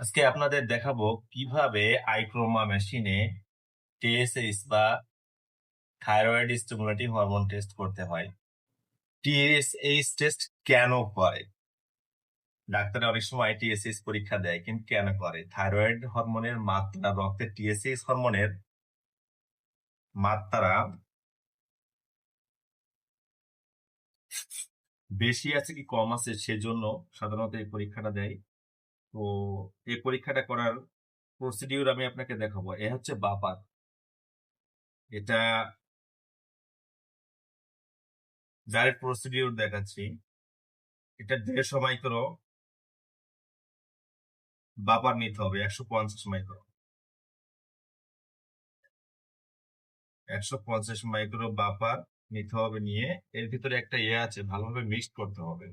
আজকে আপনাদের দেখাবো কিভাবে আইক্রোমা মেশিনে টিএসএইচ বা থাইরয়েড স্টিমুলেটিং হরমোন টেস্ট করতে হয়। টিএসএইচ টেস্ট কেন করে? ডাক্তার অনেক সময় টিএসএইচ পরীক্ষা দেয়, কিন্তু কেন করে? থাইরয়েড হরমোনের মাত্রা, রক্তে টিএসএইচ হরমোনের মাত্রা বেশি আছে কি কম আছে সেজন্য সাধারণত এই পরীক্ষাটা দেয়। তো এই পরীক্ষাটা করার প্রসিডিউর আমি আপনাকে দেখাবো। এ হচ্ছে বাপার, এটা যার প্রসিডিউর দেখাচ্ছি। এটা 150 মাইক্রো বাপার নিতে হবে, 150 মাইক্রো, 150 মাইক্রো বাপার নিতে হবে। নিয়ে এর ভিতরে একটা আছে, ভালোভাবে মিক্সড করতে হবে।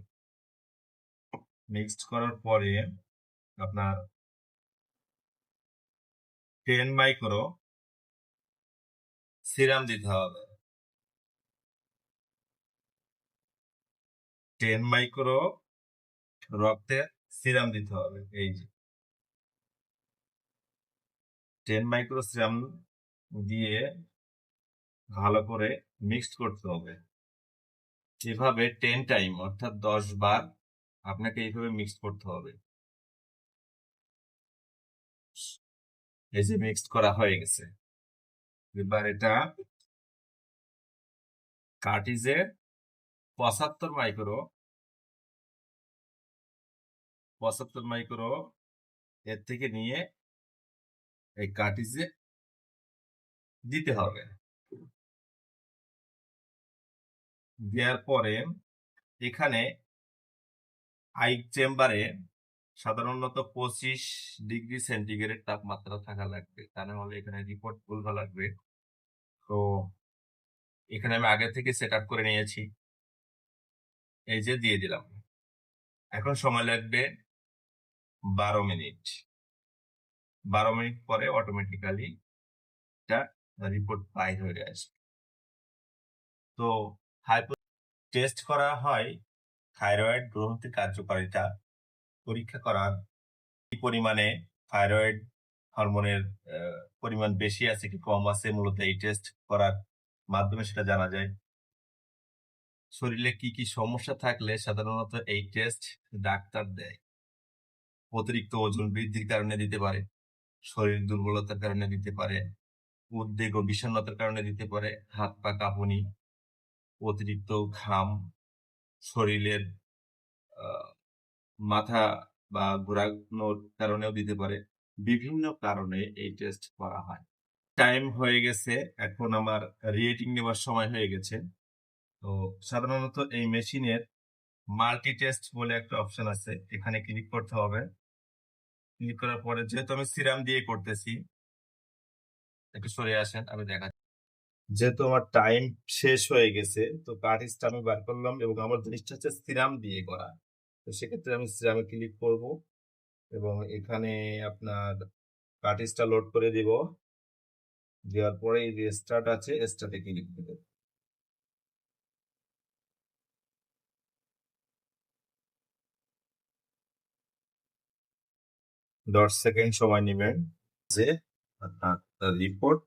মিক্সড করার পরে আপনার 10 মাইক্রো সিরাম দিতে হবে। 10 মাইক্রো রক্তে সিরাম দিতে হবে। এই যে 10 মাইক্রো সিরাম দিয়ে ভালো করে মিক্সড করতে হবে। এভাবে 10 টাইম, অর্থাৎ 10 বার আপনাকে এইভাবে মিক্স করতে হবে। এই যে মিক্সড করা হয়ে গেছে, এবার এটা কার্টিজের 75 মাইক্রো, 75 মাইক্রো এর থেকে নিয়ে এই কার্টিজে দিতে হবে। দেওয়ার পরে এখানে আই চেম্বারে সাধারণত 25 ডিগ্রি সেন্টিগ্রেড তাপমাত্রা থাকা লাগবে, তা না হলে এখানে রিপোর্ট ভুলভাল লাগবে। তো এখানে আমি আগে থেকে সেট আপ করে নিয়েছি, এই যে দিয়ে দিলাম। এখন সময় লাগবে 12 মিনিট। 12 মিনিট পরে অটোমেটিক্যালি এটা রিপোর্ট বাইর হয়ে আসবে। তো টেস্ট করা হয় থাইরয়েড গ্রন্থির কার্যকারিতা পরীক্ষা করার, কি পরিমাণে থাইরয়েড হরমোনের পরিমাণ বেশি আছে কি কম আছে, মূলত এই টেস্ট করার মাধ্যমে সেটা জানা যায়। শরীরে কি কি সমস্যা থাকলে সাধারণত এই টেস্ট ডাক্তার দেয়। অতিরিক্ত ওজন বৃদ্ধির কারণে দিতে পারে, শরীর দুর্বলতার কারণে দিতে পারে, উদ্বেগ ও বিষণ্ণতার কারণে দিতে পারে, হাত পা কাঁপুনি, অতিরিক্ত ঘাম, শরীরের মাথা বা ঘোরানোর কারণেও দিতে পারে। বিভিন্ন কারণে এই টেস্ট করা হয়। টাইম হয়ে গেছে, এখন আমার রিয়েটিং নেওয়ার সময় হয়ে গেছে। তো সাধারণত এই মেশিনের মাল্টি টেস্ট বলে একটা অপশন আছে, এখানে ক্লিক করতে হবে। ক্লিক করার পরে যেহেতু আমি সিরাম দিয়ে করতেছি, একটু সরে আসেন আমি দেখাচ্ছি। যেহেতু আমার টাইম শেষ হয়ে গেছে, তো কার্টিজটা আমি বার করলাম এবং আমার জিনিসটা হচ্ছে সিরাম দিয়ে করা। তো সেক্ষেত্রে আমি সিরামে ক্লিক করব এবং এখানে আপনার কার্টিজটা লোড করে দিব। দেওয়ার পরে এই যে স্টার্ট আছে, স্টার্টে ক্লিক দেব। 10 সেকেন্ড সময় নেবেন। যে আপনার রিপোর্ট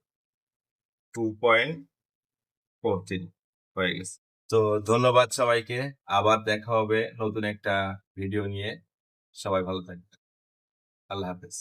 2.14 হয়ে গেছে। তো ধন্যবাদ সবাইকে, আবার দেখা হবে নতুন একটা ভিডিও নিয়ে। সবাই ভালো থাকবেন। আল্লাহ হাফেজ।